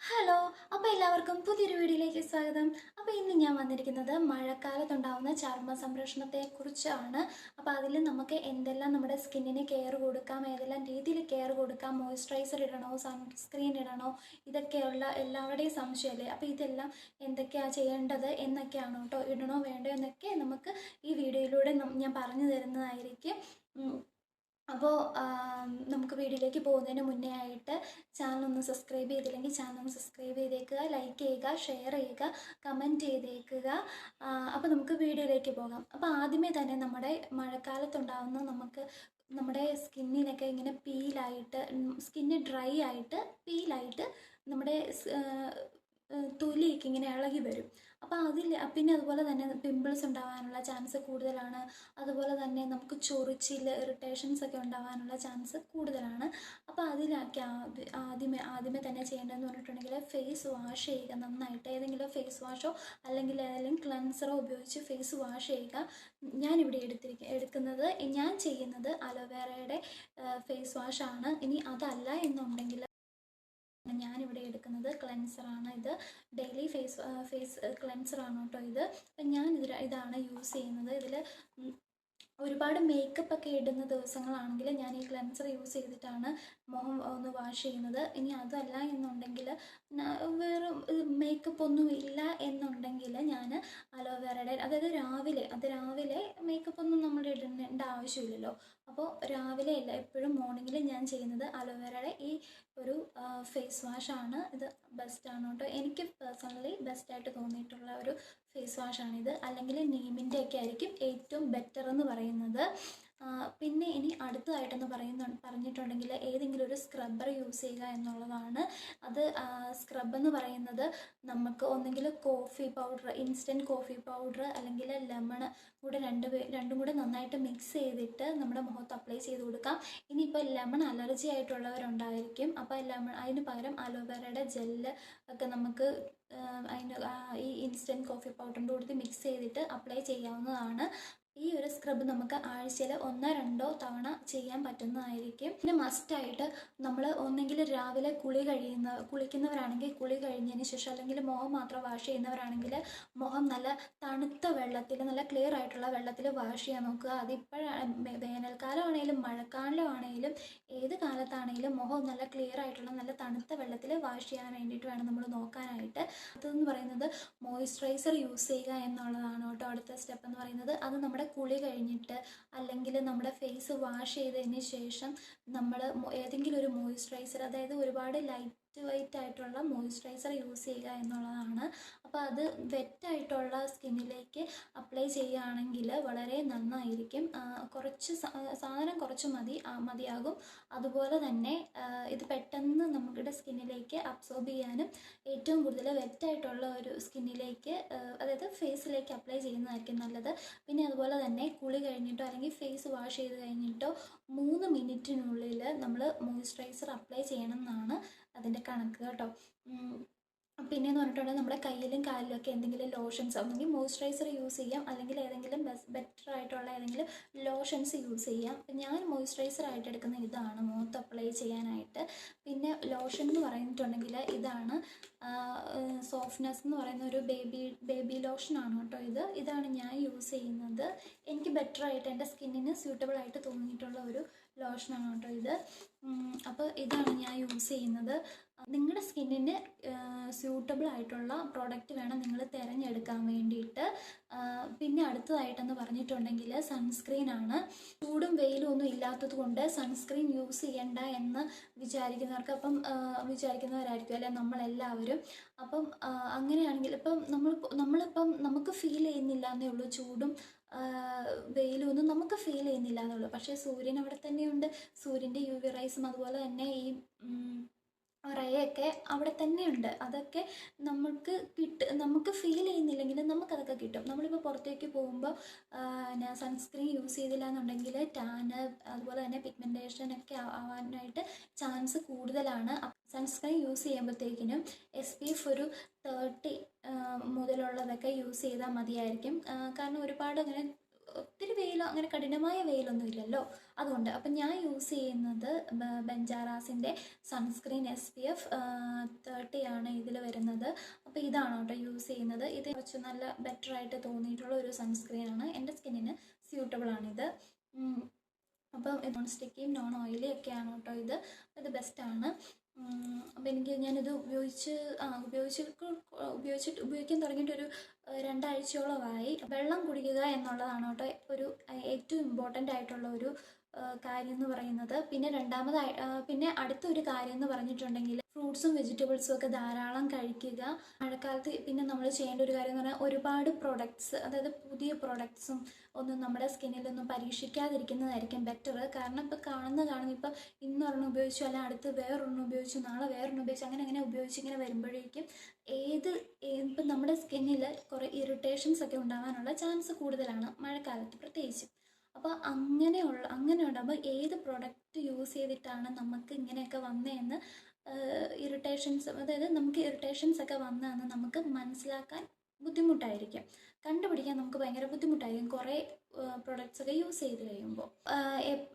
Hello, അപ്പോൾ എല്ലാവർക്കും പുതിയൊരു വീഡിയോയിലേക്ക് സ്വാഗതം. അപ്പോൾ ഇന്ന് ഞാൻ വന്നിരിക്കുന്നത് മഴക്കാലത്തുണ്ടാകുന്ന ചർമ്മ സംരക്ഷണത്തെക്കുറിച്ചാണ്. അപ്പോൾ അതിൽ നമുക്ക് എന്തെല്ലാം നമ്മുടെ സ്കിന്നിന് കെയർ കൊടുക്കാം, ഏതെല്ലാം രീതിയിൽ കെയർ കൊടുക്കാം, മോയ്സ്ചറൈസർ ഇടണോ, സൺസ്ക്രീൻ ഇടണോ, ഇതൊക്കെയുള്ള എല്ലാവരുടെയും സംശയമല്ലേ. അപ്പോൾ ഇതെല്ലാം എന്തൊക്കെയാണ് ചെയ്യേണ്ടത് എന്നൊക്കെയാണ് കേട്ടോ, ഇടണോ വേണ്ടോ എന്നൊക്കെ നമുക്ക് ഈ വീഡിയോയിലൂടെ ഞാൻ പറഞ്ഞു തരുന്നതായിരിക്കും. അപ്പോൾ നമുക്ക് വീഡിയോയിലേക്ക് പോകുന്നതിന് മുന്നേ ആയിട്ട് ചാനൽ ഒന്ന് സബ്സ്ക്രൈബ് ചെയ്തില്ലെങ്കിൽ ചാനൽ ഒന്ന് സബ്സ്ക്രൈബ് ചെയ്തേക്കുക, ലൈക്ക് ചെയ്യുക, ഷെയർ ചെയ്യുക, കമൻറ്റ് ചെയ്തേക്കുക. അപ്പോൾ നമുക്ക് വീഡിയോയിലേക്ക് പോകാം. അപ്പോൾ ആദ്യമേ തന്നെ നമ്മുടെ മഴക്കാലത്തുണ്ടാകുന്ന നമ്മുടെ സ്കിന്നിനൊക്കെ ഇങ്ങനെ പീലായിട്ട്, സ്കിന്ന് ഡ്രൈ ആയിട്ട് പീലായിട്ട് നമ്മുടെ തൊലിയൊക്കെ ഇങ്ങനെ ഇളകി വരും. അപ്പോൾ പിന്നെ അതുപോലെ തന്നെ പിമ്പിൾസ് ഉണ്ടാകാനുള്ള ചാൻസ് കൂടുതലാണ്. അതുപോലെ തന്നെ നമുക്ക് ചൊറിച്ചിൽ, ഇറിറ്റേഷൻസ് ഒക്കെ ഉണ്ടാകാനുള്ള ചാൻസ് കൂടുതലാണ്. അപ്പോൾ അതിലൊക്കെ ആദ്യമേ തന്നെ ചെയ്യേണ്ടതെന്ന് പറഞ്ഞിട്ടുണ്ടെങ്കിൽ ഫേസ് വാഷ് ചെയ്യുക നന്നായിട്ട്. ഏതെങ്കിലും ഫേസ് വാഷോ അല്ലെങ്കിൽ ഏതെങ്കിലും ക്ലെൻസറോ ഉപയോഗിച്ച് ഫേസ് വാഷ് ചെയ്യുക. ഞാനിവിടെ എടുക്കുന്നത് ഞാൻ ചെയ്യുന്നത് അലോവേറയുടെ ഫേസ് വാഷാണ്. ഇനി അതല്ല എന്നുണ്ടെങ്കിൽ ഞാനിവിടെ എടുക്കുന്നത് ക്ലെൻസറാണ്. ഇത് ഡെയിലി ഫേസ് ക്ലെൻസറാണ് കേട്ടോ ഇത്. അപ്പം ഞാൻ ഇതാണ് യൂസ് ചെയ്യുന്നത്. ഇതിൽ ഒരുപാട് മേക്കപ്പ് ഒക്കെ ഇടുന്ന ദിവസങ്ങളാണെങ്കിൽ ഞാൻ ഈ ക്ലെൻസർ യൂസ് ചെയ്തിട്ടാണ് മുഖം ഒന്ന് വാഷ് ചെയ്യുന്നത്. ഇനി അതല്ല എന്നുണ്ടെങ്കിൽ വേറെ മേക്കപ്പ് ഒന്നും ഇല്ല എന്നുണ്ടെങ്കിൽ ഞാൻ അലോവേറയുടെ, അതായത് രാവിലെ മേക്കപ്പ് ഒന്നും നമ്മൾ ഇടേണ്ട ആവശ്യമില്ലല്ലോ. അപ്പോൾ രാവിലെ അല്ല, എപ്പോഴും മോർണിംഗിൽ ഞാൻ ചെയ്യുന്നത് അലോവേറയുടെ ഈ ഒരു ഫേസ് വാഷാണ്. ഇത് ബെസ്റ്റാണ് കേട്ടോ, എനിക്ക് പേഴ്സണലി ബെസ്റ്റായിട്ട് തോന്നിയിട്ടുള്ള ഒരു ഫേസ് വാഷാണിത്. അല്ലെങ്കിൽ നീമിൻ്റെ ഒക്കെ ആയിരിക്കും ഏറ്റവും ബെറ്റർ എന്ന് പറയുന്നത്. പിന്നെ ഇനി അടുത്തതായിട്ടെന്ന് പറഞ്ഞിട്ടുണ്ടെങ്കിൽ ഏതെങ്കിലും ഒരു സ്ക്രബ്ബർ യൂസ് ചെയ്യുക എന്നുള്ളതാണ്. അത് സ്ക്രബ് എന്ന് പറയുന്നത് നമുക്ക് ഒന്നെങ്കിൽ coffee powder, instant coffee powder അല്ലെങ്കിൽ ലെമൺ കൂടെ രണ്ടും കൂടെ നന്നായിട്ട് മിക്സ് ചെയ്തിട്ട് നമ്മുടെ മുഖത്ത് അപ്ലൈ ചെയ്ത് കൊടുക്കാം. ഇനിയിപ്പോൾ ലെമൺ അലർജി ആയിട്ടുള്ളവരുണ്ടായിരിക്കും. അപ്പോൾ അതിന് പകരം അലോവേറയുടെ ജെല്ല് ഒക്കെ നമുക്ക് ഈ ഇൻസ്റ്റൻറ്റ് കോഫി പൗഡറിൻ്റെ കൂടെ മിക്സ് ചെയ്തിട്ട് അപ്ലൈ ചെയ്യാവുന്നതാണ്. ഈ ഒരു സ്ക്രബ് നമുക്ക് ആഴ്ചയിൽ 1-2 തവണ ചെയ്യാൻ പറ്റുന്നതായിരിക്കും. പിന്നെ മസ്റ്റായിട്ട് നമ്മൾ ഒന്നെങ്കിൽ രാവിലെ കുളിക്കുന്നവരാണെങ്കിൽ കുളി കഴിഞ്ഞതിന് ശേഷം, അല്ലെങ്കിൽ മുഖം മാത്രം വാഷ് ചെയ്യുന്നവരാണെങ്കിൽ മുഖം നല്ല തണുത്ത വെള്ളത്തിൽ, നല്ല ക്ലിയർ ആയിട്ടുള്ള വെള്ളത്തിൽ വാഷ് ചെയ്യാൻ നോക്കുക. അതിപ്പോഴാണ് വേനൽക്കാലമാണെങ്കിലും മഴക്കാലമാണെങ്കിലും ഏത് കാലത്താണെങ്കിലും മുഖം നല്ല ക്ലിയർ ആയിട്ടുള്ള നല്ല തണുത്ത വെള്ളത്തിൽ വാഷ് ചെയ്യാൻ വേണ്ടിയിട്ട് വേണം നമ്മൾ നോക്കാനായിട്ട്. അടുത്തതെന്ന് പറയുന്നത് മോയ്സ്ചറൈസർ യൂസ് ചെയ്യുക എന്നുള്ളതാണ് കേട്ടോ. അടുത്ത സ്റ്റെപ്പ് എന്ന് പറയുന്നത് അത് നമ്മുടെ കുളി കഴിഞ്ഞിട്ട് അല്ലെങ്കിൽ നമ്മുടെ ഫേസ് വാഷ് ചെയ്തതിന് ശേഷം നമ്മൾ ഏതെങ്കിലും ഒരു മോയ്സ്ചറൈസർ, അതായത് ഒരുപാട് ലൈറ്റ് വെയ്റ്റ് ആയിട്ടുള്ള മോയ്സ്ചറൈസർ യൂസ് ചെയ്യുക എന്നുള്ളതാണ്. അപ്പോൾ അത് വെറ്റായിട്ടുള്ള സ്കിന്നിലേക്ക് അപ്ലൈ ചെയ്യുകയാണെങ്കിൽ വളരെ നന്നായിരിക്കും. സാധനം കുറച്ച് മതിയാകും. അതുപോലെ തന്നെ ഇത് പെട്ടെന്ന് നമ്മുടെ സ്കിന്നിലേക്ക് അബ്സോർബ് ചെയ്യാനും ഏറ്റവും കൂടുതൽ വെറ്റായിട്ടുള്ള ഒരു സ്കിന്നിലേക്ക്, അതായത് ഫേസിലേക്ക് അപ്ലൈ ചെയ്യുന്നതായിരിക്കും നല്ലത്. പിന്നെ അതുപോലെ തന്നെ കുളി കഴിഞ്ഞിട്ടോ അല്ലെങ്കിൽ ഫേസ് വാഷ് ചെയ്ത് കഴിഞ്ഞിട്ടോ 3 മിനിറ്റിനുള്ളിൽ നമ്മൾ മോയ്സ്ചറൈസർ അപ്ലൈ ചെയ്യണം എന്നാണ് അതിൻ്റെ കണക്ക് കേട്ടോ. പിന്നെയെന്ന് പറഞ്ഞിട്ടുണ്ടെങ്കിൽ നമ്മുടെ കയ്യിലും കാലിലും ഒക്കെ എന്തെങ്കിലും ലോഷൻസ്, ഒന്നെങ്കിൽ മോയ്സ്ചറൈസർ യൂസ് ചെയ്യാം അല്ലെങ്കിൽ ഏതെങ്കിലും ബെറ്റർ ആയിട്ടുള്ള ഏതെങ്കിലും ലോഷൻസ് യൂസ് ചെയ്യാം. അപ്പം ഞാൻ മോയ്സ്ചറൈസർ ആയിട്ട് എടുക്കുന്ന ഇതാണ് മുഖത്ത് അപ്ലൈ ചെയ്യാനായിട്ട്. പിന്നെ ലോഷൻ എന്ന് പറഞ്ഞിട്ടുണ്ടെങ്കിൽ ഇതാണ് സോഫ്റ്റ്നെസ് എന്ന് പറയുന്ന ഒരു ബേബി ലോഷനാണ് കേട്ടോ ഇതാണ് ഞാൻ യൂസ് ചെയ്യുന്നത്. എനിക്ക് ബെറ്ററായിട്ട് എൻ്റെ സ്കിന്നിന് സ്യൂട്ടബിൾ ആയിട്ട് തോന്നിയിട്ടുള്ള ഒരു ലോഷനാണ് കേട്ടോ അപ്പോൾ ഇതാണ് ഞാൻ യൂസ് ചെയ്യുന്നത്. നിങ്ങളുടെ സ്കിന്നിന് സ്യൂട്ടബിൾ ആയിട്ടുള്ള പ്രോഡക്റ്റ് വേണം നിങ്ങൾ തിരഞ്ഞെടുക്കാൻ വേണ്ടിയിട്ട്. പിന്നെ അടുത്തതായിട്ടെന്ന് പറഞ്ഞിട്ടുണ്ടെങ്കിൽ സൺസ്ക്രീനാണ്. ചൂടും വെയിലും ഒന്നും ഇല്ലാത്തത് കൊണ്ട് സൺസ്ക്രീൻ യൂസ് ചെയ്യണ്ട എന്ന് വിചാരിക്കുന്നവരായിരിക്കും അല്ലെ നമ്മളെല്ലാവരും. അപ്പം അങ്ങനെയാണെങ്കിൽ നമ്മളിപ്പം നമുക്ക് ഫീൽ ചെയ്യുന്നില്ല എന്നേ ഉള്ളൂ, ചൂടും വെയിലും ഒന്നും നമുക്ക് ഫീൽ ചെയ്യുന്നില്ല എന്നുള്ളൂ. പക്ഷേ സൂര്യൻ അവിടെ തന്നെയുണ്ട്. സൂര്യൻ്റെ UV റൈസും അതുപോലെ തന്നെ ഈ റേയൊക്കെ അവിടെ തന്നെയുണ്ട്. അതൊക്കെ നമുക്ക് ഫീൽ ചെയ്യുന്നില്ലെങ്കിൽ നമുക്കതൊക്കെ കിട്ടും. നമ്മളിപ്പോൾ പുറത്തേക്ക് പോകുമ്പോൾ സൺസ്ക്രീൻ യൂസ് ചെയ്തില്ല എന്നുണ്ടെങ്കിൽ ടാന് അതുപോലെ തന്നെ പിഗ്മെൻറ്റേഷൻ ഒക്കെ ആവാനായിട്ട് ചാൻസ് കൂടുതലാണ്. സൺസ്ക്രീൻ യൂസ് ചെയ്യുമ്പോഴത്തേക്കിനും SPF ഒരു 30 മുതലുള്ളതൊക്കെ യൂസ് ചെയ്താൽ മതിയായിരിക്കും. കാരണം ഒരുപാട് ഒത്തിരി വെയിലോ അങ്ങനെ കഠിനമായ വെയിലൊന്നും ഇല്ലല്ലോ, അതുകൊണ്ട്. അപ്പം ഞാൻ യൂസ് ചെയ്യുന്നത് ബെഞ്ചാറാസിൻ്റെ സൺസ്ക്രീൻ SPF 30 ആണ് വരുന്നത്. അപ്പോൾ ഇതാണ് കേട്ടോ യൂസ് ചെയ്യുന്നത്. ഇത് കുറച്ച് നല്ല ബെറ്റർ ആയിട്ട് തോന്നിയിട്ടുള്ള ഒരു സൺസ്ക്രീനാണ്. എൻ്റെ സ്കിന്നിന് സ്യൂട്ടബിൾ ആണിത്. അപ്പം നോൺ സ്റ്റിക്കിയും നോൺ ഓയിലി ഒക്കെയാണ് കേട്ടോ ഇത് ബെസ്റ്റാണ്. അപ്പോൾ ഞാനിത് ഉപയോഗിക്കാൻ തുടങ്ങിയിട്ട് ഒരു 2 ആഴ്ചയോളമായി. വെള്ളം കുടിക്കുക എന്നുള്ളതാണ് കേട്ടോ ഒരു ഏറ്റവും ഇമ്പോർട്ടൻ്റ് ആയിട്ടുള്ള ഒരു കാര്യം എന്ന് പറയുന്നത്. പിന്നെ അടുത്തൊരു കാര്യം എന്ന് പറഞ്ഞിട്ടുണ്ടെങ്കിൽ ഫ്രൂട്ട്സും വെജിറ്റബിൾസും ഒക്കെ ധാരാളം കഴിക്കുക. മഴക്കാലത്ത് പിന്നെ നമ്മൾ ചെയ്യേണ്ട ഒരു കാര്യം എന്ന് പറഞ്ഞാൽ ഒരുപാട് പ്രൊഡക്ട്സ്, അതായത് പുതിയ പ്രൊഡക്ട്സും ഒന്നും നമ്മുടെ സ്കിന്നിലൊന്നും പരീക്ഷിക്കാതിരിക്കുന്നതായിരിക്കും ബെറ്റർ. കാരണം ഇപ്പോൾ കാണുന്ന ഇപ്പോൾ ഇന്നൊരെണ്ണം ഉപയോഗിച്ചു, അല്ലെങ്കിൽ അടുത്ത് വേറൊരെണ്ണം ഉപയോഗിച്ചു, നാളെ വേറൊരെണ്ണം ഉപയോഗിച്ചു, അങ്ങനെ ഉപയോഗിച്ചിങ്ങനെ വരുമ്പോഴേക്കും ഇപ്പം നമ്മുടെ സ്കിന്നിൽ കുറേ ഇറിറ്റേഷൻസ് ഒക്കെ ഉണ്ടാകാനുള്ള ചാൻസ് കൂടുതലാണ് മഴക്കാലത്ത് പ്രത്യേകിച്ച്. അപ്പോൾ അങ്ങനെ ഉണ്ടാകുമ്പോൾ ഏത് പ്രൊഡക്റ്റ് യൂസ് ചെയ്തിട്ടാണ് നമുക്ക് ഇങ്ങനെയൊക്കെ വന്നതെന്ന് ഇറിറ്റേഷൻസ്, അതായത് നമുക്ക് ഇറിറ്റേഷൻസ് ഒക്കെ വന്നതെന്ന് നമുക്ക് മനസ്സിലാക്കാൻ ബുദ്ധിമുട്ടായിരിക്കും, കണ്ടുപിടിക്കാൻ നമുക്ക് ഭയങ്കര ബുദ്ധിമുട്ടായിരിക്കും കുറേ പ്രൊഡക്ട്സ് ഒക്കെ യൂസ് ചെയ്ത് കഴിയുമ്പോൾ.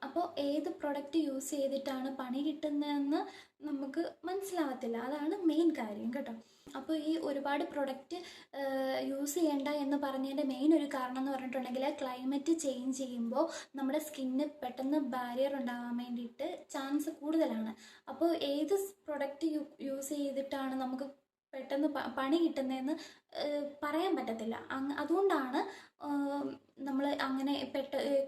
അപ്പോൾ ഏത് പ്രൊഡക്റ്റ് യൂസ് ചെയ്തിട്ടാണ് പണി കിട്ടുന്നതെന്ന് നമുക്ക് മനസ്സിലാവത്തില്ല. അതാണ് മെയിൻ കാര്യം കേട്ടോ. അപ്പോൾ ഈ ഒരുപാട് പ്രൊഡക്റ്റ് യൂസ് ചെയ്യേണ്ട എന്ന് പറഞ്ഞതിൻ്റെ മെയിൻ ഒരു കാരണം എന്ന് പറഞ്ഞിട്ടുണ്ടെങ്കിൽ ക്ലൈമറ്റ് ചേഞ്ച് ചെയ്യുമ്പോൾ നമ്മുടെ സ്കിന്ന് പെട്ടെന്ന് ബാരിയർ ഉണ്ടാകാൻ വേണ്ടിയിട്ട് ചാൻസ് കൂടുതലാണ്. അപ്പോൾ ഏത് പ്രൊഡക്റ്റ് യൂസ് ചെയ്തിട്ടാണ് നമുക്ക് പെട്ടെന്ന് പണി കിട്ടുന്നതെന്ന് പറയാൻ പറ്റത്തില്ല. അതുകൊണ്ടാണ് നമ്മൾ അങ്ങനെ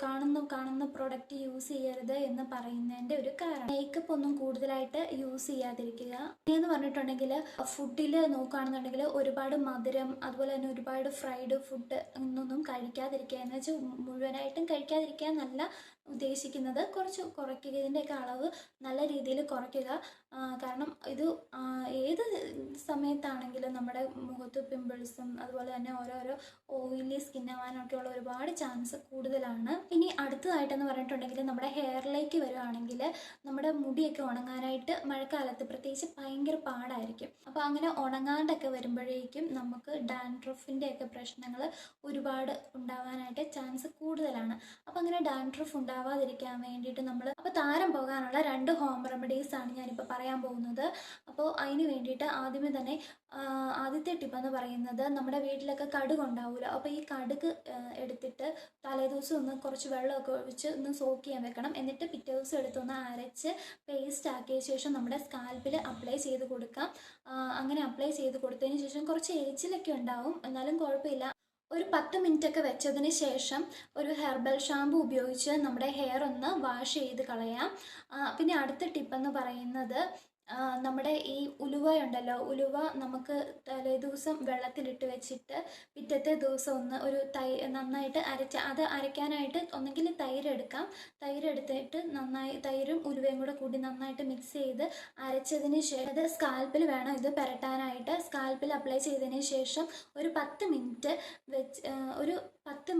കാണുന്ന പ്രൊഡക്റ്റ് യൂസ് ചെയ്യരുത് എന്ന് പറയുന്നതിൻ്റെ ഒരു കാരണം. മേക്കപ്പ് ഒന്നും കൂടുതലായിട്ട് യൂസ് ചെയ്യാതിരിക്കുക. എന്ന് പറഞ്ഞിട്ടുണ്ടെങ്കിൽ ഫുഡിൽ നോക്കുകയാണെന്നുണ്ടെങ്കിൽ ഒരുപാട് മധുരം, അതുപോലെ തന്നെ ഒരുപാട് ഫ്രൈഡ് ഫുഡ് എന്നൊന്നും കഴിക്കാതിരിക്കുക. എന്ന് വെച്ചാൽ മുഴുവനായിട്ടും കഴിക്കാതിരിക്കുക എന്നല്ല ഉദ്ദേശിക്കുന്നത്, കുറച്ച് കുറയ്ക്കുക. ഇതിൻ്റെയൊക്കെ അളവ് നല്ല രീതിയിൽ കുറയ്ക്കുക. കാരണം ഇത് ഏത് സമയത്താണെങ്കിലും നമ്മുടെ മുഖത്ത് പിമ്പിൾസും അതുപോലെ തന്നെ ഓരോരോ ഓയിലി സ്കിൻ ആവാനൊക്കെ ഉള്ള ഒരുപാട് ചാൻസ് കൂടുതലാണ്. ഇനി അടുത്തതായിട്ടെന്ന് പറഞ്ഞിട്ടുണ്ടെങ്കിൽ നമ്മുടെ ഹെയറിലേക്ക് വരുവാണെങ്കിൽ നമ്മുടെ മുടിയൊക്കെ ഉണങ്ങാനായിട്ട് മഴക്കാലത്ത് പ്രത്യേകിച്ച് ഭയങ്കര പാടായിരിക്കും. അപ്പോൾ അങ്ങനെ ഉണങ്ങാണ്ടൊക്കെ വരുമ്പോഴേക്കും നമുക്ക് ഡാൻഡ്രഫിൻ്റെ ഒക്കെ പ്രശ്നങ്ങൾ ഒരുപാട് ഉണ്ടാവാനായിട്ട് ചാൻസ് കൂടുതലാണ്. അപ്പോൾ അങ്ങനെ ഡാൻഡ്രഫ് ഉണ്ടാവാതിരിക്കാൻ വേണ്ടിയിട്ട് അപ്പോൾ താരം പോകാനുള്ള 2 ഹോം റെമഡീസ് ആണ് ഞാനിപ്പോൾ പറയാൻ പോകുന്നത്. അപ്പോൾ അതിന് വേണ്ടിയിട്ട് ആദ്യമേ തന്നെ ആദ്യത്തെ ടിപ്പ് എന്ന് പറയുന്നത്, നമ്മുടെ വീട്ടിലൊക്കെ കടുക് ഉണ്ടാവില്ല. അപ്പോൾ ഈ കടുക് എടുത്തിട്ട് തലേദിവസം ഒന്ന് കുറച്ച് വെള്ളമൊക്കെ ഒഴിച്ച് ഒന്ന് സോക്ക് ചെയ്യാൻ വെക്കണം. എന്നിട്ട് പിറ്റേ ദിവസം എടുത്തൊന്ന് അരച്ച് പേസ്റ്റ് ആക്കിയ ശേഷം നമ്മുടെ സ്കാൽപ്പിൽ അപ്ലൈ ചെയ്ത് കൊടുക്കാം. അങ്ങനെ അപ്ലൈ ചെയ്ത് കൊടുത്തതിന് ശേഷം കുറച്ച് എരിച്ചിലൊക്കെ ഉണ്ടാവും, എന്നാലും കുഴപ്പമില്ല. ഒരു 10 മിനിറ്റ് ഒക്കെ വെച്ചതിന് ശേഷം ഒരു ഹെർബൽ ഷാമ്പു ഉപയോഗിച്ച് നമ്മുടെ ഹെയർ ഒന്ന് വാഷ് ചെയ്ത് കളയാം. പിന്നെ അടുത്ത ടിപ്പെന്ന് പറയുന്നത്, നമ്മുടെ ഈ ഉലുവയുണ്ടല്ലോ, ഉലുവ നമുക്ക് തലേദിവസം വെള്ളത്തിലിട്ട് വെച്ചിട്ട് പിറ്റത്തെ ദിവസം ഒന്ന് നന്നായിട്ട് അത് അരയ്ക്കാനായിട്ട് ഒന്നെങ്കിൽ തൈര് എടുക്കാം. തൈര് എടുത്തിട്ട് തൈരും ഉലുവയും കൂടി നന്നായിട്ട് മിക്സ് ചെയ്ത് അരച്ചതിന് ശേഷം അത് സ്കാൽപ്പിൽ വേണം ഇത് പുരട്ടാനായിട്ട്. സ്കാൽപ്പിൽ അപ്ലൈ ചെയ്തതിന് ശേഷം ഒരു 10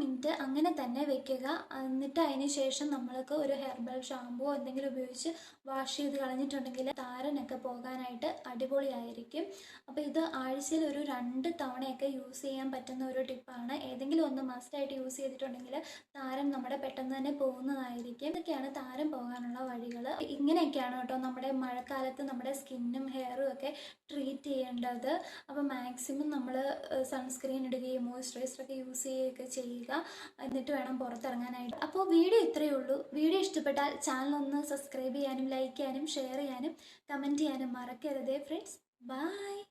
മിനിറ്റ് അങ്ങനെ തന്നെ വെക്കുക. എന്നിട്ട് അതിന് ശേഷം നമ്മൾക്ക് ഒരു ഹെർബൽ ഷാമ്പൂ എന്തെങ്കിലും ഉപയോഗിച്ച് വാഷ് ചെയ്ത് കളഞ്ഞിട്ടുണ്ടെങ്കിൽ താരനൊക്കെ പോകാനായിട്ട് അടിപൊളിയായിരിക്കും. അപ്പോൾ ഇത് ആഴ്ചയിൽ ഒരു 2 തവണയൊക്കെ യൂസ് ചെയ്യാൻ പറ്റുന്ന ഒരു ടിപ്പാണ്. ഏതെങ്കിലും ഒന്ന് മസ്റ്റായിട്ട് യൂസ് ചെയ്തിട്ടുണ്ടെങ്കിൽ താരൻ നമ്മുടെ പെട്ടെന്ന് തന്നെ പോകുന്നതായിരിക്കും. ഇതൊക്കെയാണ് താരൻ പോകാനുള്ള വഴികൾ. ഇങ്ങനെയൊക്കെയാണ് കേട്ടോ നമ്മുടെ മഴക്കാലത്ത് നമ്മുടെ സ്കിന്നും ഹെയറും ഒക്കെ ട്രീറ്റ് ചെയ്യേണ്ടത്. അപ്പോൾ മാക്സിമം നമ്മൾ സൺസ്ക്രീൻ ഇടുകയും മോയ്സ്ചറൈസറൊക്കെ യൂസ് ചെയ്യുകയൊക്കെ ചെയ്യുക. എന്നിട്ട് വേണം പുറത്തിറങ്ങാനായിട്ട്. അപ്പോൾ വീഡിയോ ഇത്രയേ ഉള്ളൂ. വീഡിയോ ഇഷ്ടപ്പെട്ടാൽ ചാനൽ ഒന്ന് സബ്സ്ക്രൈബ് ചെയ്യാനും ലൈക്ക് ചെയ്യാനും ഷെയർ ചെയ്യാനും കമൻറ്റ് ചെയ്യാനും മറക്കരുതേ ഫ്രണ്ട്സ്. ബൈ.